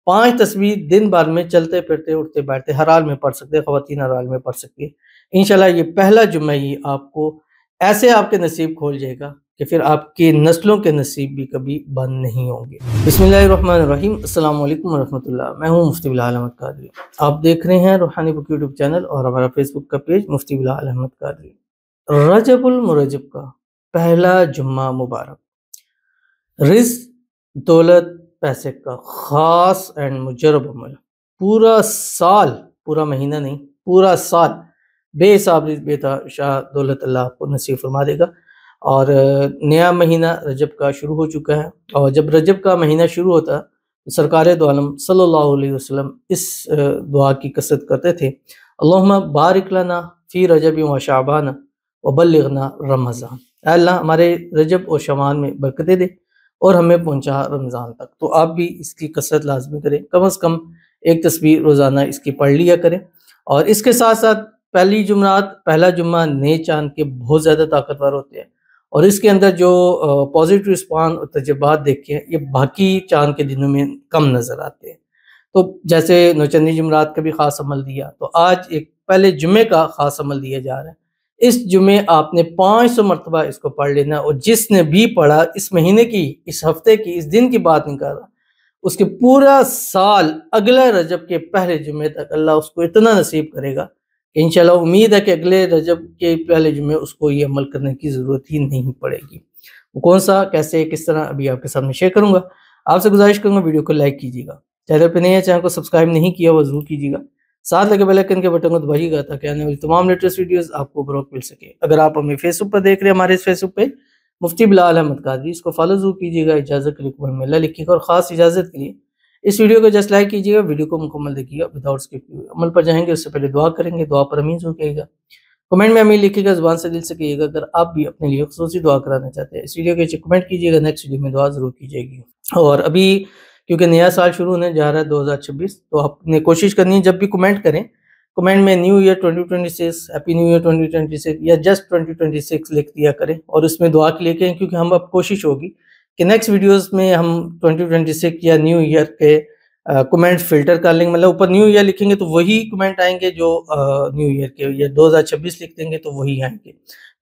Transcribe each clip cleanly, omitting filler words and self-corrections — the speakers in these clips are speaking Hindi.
5 तस्बीह दिन भर में चलते फिरते उठते बैठते हर हाल में पढ़ सकते हैं, ख़वातीन हर हाल में पढ़ सकती है। इंशाल्लाह ये पहला जुम्मा ही आपको ऐसे आपके नसीब खोल जाएगा कि फिर आपकी नस्लों के नसीब भी कभी बंद नहीं होंगे। बिस्मिल्लाहिर्रहमानिर्रहीम, अस्सलाम वालेकुम वरहमतुल्लाह। मैं हूँ मुफ्ती बिलाल अहमद कादरी। आप देख रहे हैं रूहानी बुक यूट्यूब चैनल और हमारा फेसबुक का पेज मुफ्ती बिलाल अहमद कादरी। रजबुल मुरज्जब का पहला जुम्मा मुबारक। रिज़्क, दौलत, पैसे का ख़ास एंड मुजर्रब अमल। पूरा साल, पूरा महीना नहीं, पूरा साल बेहिसाब बेतहाशा दौलत अल्लाह आपको नसीब फरमा देगा। और नया महीना रजब का शुरू हो चुका है और जब रजब का महीना शुरू होता तो सरकार दो आलम सल्लल्लाहु अलैहि वसल्लम इस दुआ की कसरत करते थे, अल्लाहुम्मा बारिक लना फ़ी रजब व शाबान व बल्लिगना रमज़ान। अल्लाह हमारे रजब और शवान में बरकतें दे और हमें पहुंचा रमज़ान तक। तो आप भी इसकी कसरत लाजमी करें, कम से कम एक तस्बीह रोज़ाना इसकी पढ़ लिया करें। और इसके साथ साथ पहला जुम्मा नए चाँद के बहुत ज़्यादा ताकतवर होते हैं और इसके अंदर जो पॉजिटिव रिस्पॉन्स और तजुर्बात देखे हैं ये बाकी चाँद के दिनों में कम नज़र आते हैं। तो जैसे नौचंदी जुमरात का भी ख़ास अमल दिया, तो आज एक पहले जुम्मे का ख़ास अमल दिया जा रहा है। इस जुम्मे आपने 500 मरतबा इसको पढ़ लेना और जिसने भी पढ़ा इस महीने की, इस हफ्ते की, इस दिन की बात नहीं कर रहा, उसके पूरा साल अगले रजब के पहले जुम्मे तक अल्लाह उसको इतना नसीब करेगा कि इंशाल्लाह उम्मीद है कि अगले रजब के पहले जुम्मे उसको ये अमल करने की ज़रूरत ही नहीं पड़ेगी। वो कौन सा, कैसे, किस तरह अभी आपके सामने शेयर करूँगा। आपसे गुजारिश करूँगा वीडियो को लाइक कीजिएगा, चैनल पे नए हैं चैनल को सब्सक्राइब नहीं किया वो ज़रूर कीजिएगा, साथ लगे बेल आइकन के बटन को दबाइएगा ताकि आने वाली तमाम लेटेस्ट वीडियोस आपको बर वक्त मिल सके। अगर आप हमें फेसबुक पर देख रहे हैं, हमारे इस फेसबुक पे मुफ्ती बिलाल अहमद कादरी, इसको फॉलो जरूर कीजिएगा। इजाज़त के लिए कमेंट में अल्लाह लिखिएगा और ख़ास इजाज़त के लिए इस वीडियो को जस्ट लाइक कीजिएगा, वीडियो को मुकम्मल देखिएगा विदाउट स्किप। अमल पर जाएंगे उससे पहले दुआ करेंगे, दुआ पर अमीन जरूर कहिएगा। कमेंट में अमीन लिखिएगा, ज़ुबान से दिल से कहिएगा। अगर आप भी अपने लिए खुसूसी दुआ कराना चाहते हैं इस वीडियो के नीचे कमेंट कीजिएगा, नेक्स्ट वीडियो में दुआ ज़रूर की जाएगी। और अभी क्योंकि नया साल शुरू होने जा रहा है 2026, तो आपने कोशिश करनी है जब भी कमेंट करें, कमेंट में new year 2026, happy new year 2026 या जस्ट 2026 लिख दिया करें और उसमें दुआ के लिए कहें, क्योंकि हम अब कोशिश होगी कि नेक्स्ट वीडियोस में हम 2026 या न्यू ईयर के कमेंट फिल्टर कर लेंगे। मतलब ऊपर न्यू ईयर लिखेंगे तो वही कमेंट आएंगे जो न्यू ईयर के, या 2026 लिख देंगे तो वही आएंगे।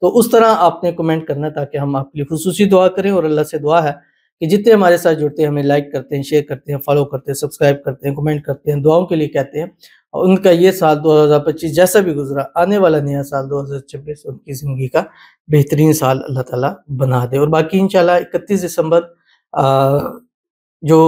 तो उस तरह आपने कमेंट करना ताकि हम आपके लिए खुसूसी दुआ करें। और अल्लाह से दुआ है कि जितने हमारे साथ जुड़ते हैं, हमें लाइक करते हैं, शेयर करते हैं, फॉलो करते हैं, सब्सक्राइब करते हैं, कमेंट करते हैं, दुआओं के लिए कहते हैं, और उनका ये साल 2025 जैसा भी गुजरा, आने वाला नया साल 2026 उनकी ज़िंदगी का बेहतरीन साल अल्लाह ताला बना दे। और बाकी इंशाल्लाह 31 दिसंबर जो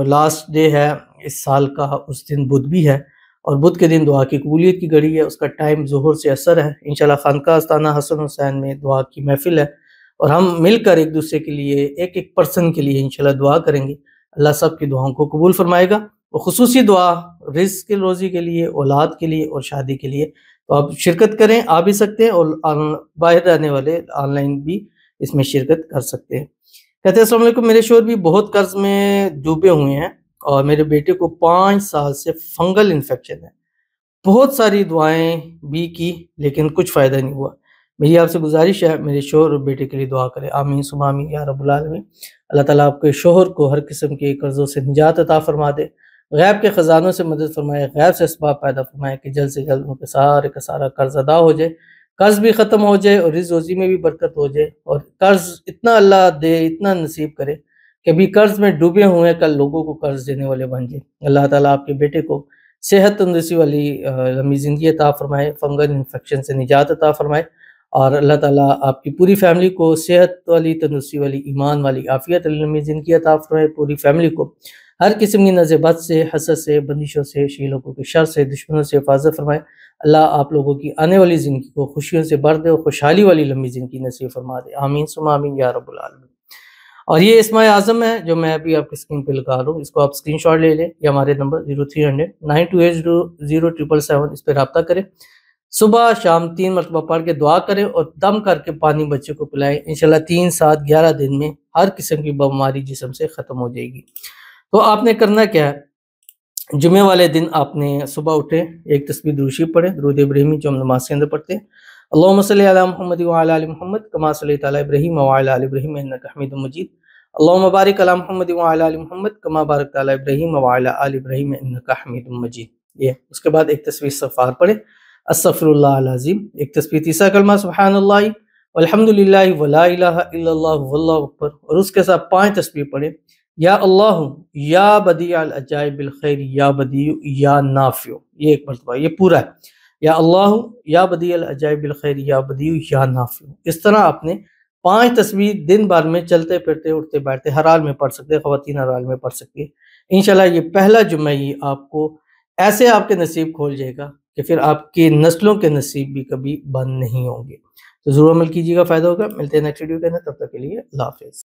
लास्ट डे है इस साल का, उस दिन बुध भी है और बुध के दिन दुआ की कबूलियत की घड़ी है। उसका टाइम ज़ोहर से असर है। इंशाल्लाह खानका आस्ताना हसन हुसैन में दुआ की महफिल है और हम मिलकर एक दूसरे के लिए, एक एक पर्सन के लिए इंशाल्लाह दुआ करेंगे। अल्लाह सब की दुआओं को कबूल फरमाएगा। और खुसूसी दुआ रिज़्क के, रोज़ी के लिए, औलाद के लिए और शादी के लिए। तो आप शिरकत करें, आ भी सकते हैं और बाहर रहने वाले ऑनलाइन भी इसमें शिरकत कर सकते हैं। कहते हैं अस्सलाम वालेकुम, मेरे शोहर भी बहुत कर्ज में डूबे हुए हैं और मेरे बेटे को 5 साल से फंगल इन्फेक्शन है। बहुत सारी दुआएं भी की लेकिन कुछ फ़ायदा नहीं हुआ। मेरी आपसे गुजारिश है मेरे शोहर और बेटे के लिए दुआ करें। आमीन सुम्मा आमीन या रब्बुल आलमीन। अल्लाह ताला आपके शोहर को हर किस्म के कर्ज़ों से निजात अता फरमा दे, गैब के ख़ज़ानों से मदद फरमाए, गैब से असबाब पैदा फरमाए कि जल्द से जल्द उनके सारे का सारा कर्ज़ अदा हो जाए, कर्ज़ भी ख़त्म हो जाए और रिज़्क़ रोज़ी में भी बरकत हो जाए। और कर्ज़ इतना अल्लाह दे, इतना नसीब करे कि अभी कर्ज़ में डूबे हुए हैं, कल लोगों को कर्ज़ देने वाले बन जाए। अल्लाह ताला आपके बेटे को सेहत तंदुरुस्ती वाली लंबी ज़िंदगी अता फरमाए, फंगल इन्फेक्शन से निजात अता फरमाए और अल्लाह ताला आपकी पूरी फैमिली को सेहत वाली, तंदुरुस्ती वाली, ईमान वाली, आफ़ियत वाली लंबी ज़िंदगी अता फरमाए। पूरी फैमिली को हर किस्म की नज़र बद से, हसद से, बंदिशों से, शी लोगों के शर से, दुश्मनों से हिफाज़त फरमाए। अल्लाह आप लोगों की आने वाली ज़िंदगी को खुशियों से भर दे और खुशहाली वाली लंबी ज़िंदगी नसीब फरमा दे। आमीन सुम्मा आमीन या रब्बुल आलमीन। और ये इस्माए आज़म है जो मैं अभी आपकी स्क्रीन पे लगा रहा हूँ, इसको आप स्क्रीनशॉट ले लें या हमारे नंबर 0300 92800777 इस पर रब्ता करें। सुबह शाम 3 मरतबा पढ़ के दुआ करें और दम करके पानी बच्चे को पिलाएं। इंशाल्लाह 3, 7, 11 दिन में हर किस्म की बीमारी जिस्म से ख़त्म हो जाएगी। तो आपने करना क्या है, जुमे वाले दिन आपने सुबह उठे, एक तस्बीह दुरूद शरीफ पढ़ें, दुरूद इब्राहिमी जो हम नमाज के अंदर पढ़ते हैं। अल्लाहुम्मा सल्ली अला मुहम्मद व अला आलि मुहम्मद कमा सल्लैता अला इब्राहीम व अला आलि इब्राहीम इन्नका हमीदुम मजीद। अल्लाहुम्मा बारिक अला मुहम्मद व अला आलि मुहम्मद कमा बारकता अला इब्राहीम व अला आलि इब्राहीम इन्नका हमीदुम मजीद। ये उसके बाद एक तस्बीह इस्तिग़फ़ार पढ़े, अस्तग़फ़िरुल्लाह अल अज़ीम। एक तस्बीह तीसरा कलमा सुब्हानल्लाहि वल्हम्दुलिल्लाहि व ला इलाहा इल्लल्लाह वल्लाहु अकबर, और उसके साथ 5 तस्बीह पढ़े, या अल्लाहु या बदीअल अजाइबिल खैर या बदीउ या नाफ़िउ। ये एक मरतबा, ये पूरा है, या अल्लाहु या बदीअल अजाइबिल खैर या बदीउ या नाफ़िउ। इस तरह आपने 5 तस्बीह दिन भर में चलते फिरते उठते बैठते हर हाल में पढ़ सकते हैं, ख़वातीन हर हाल में पढ़ सकती है। इंशाल्लाह ये पहला जुम्मा ही आपको ऐसे आपके नसीब खोल जाएगा कि फिर आपकी नस्लों के नसीब भी कभी बंद नहीं होंगे। तो ज़रूर अमल कीजिएगा, फ़ायदा होगा। मिलते हैं नेक्स्ट वीडियो के अंदर, तब तक के लिए अल्लाह हाफ़िज़।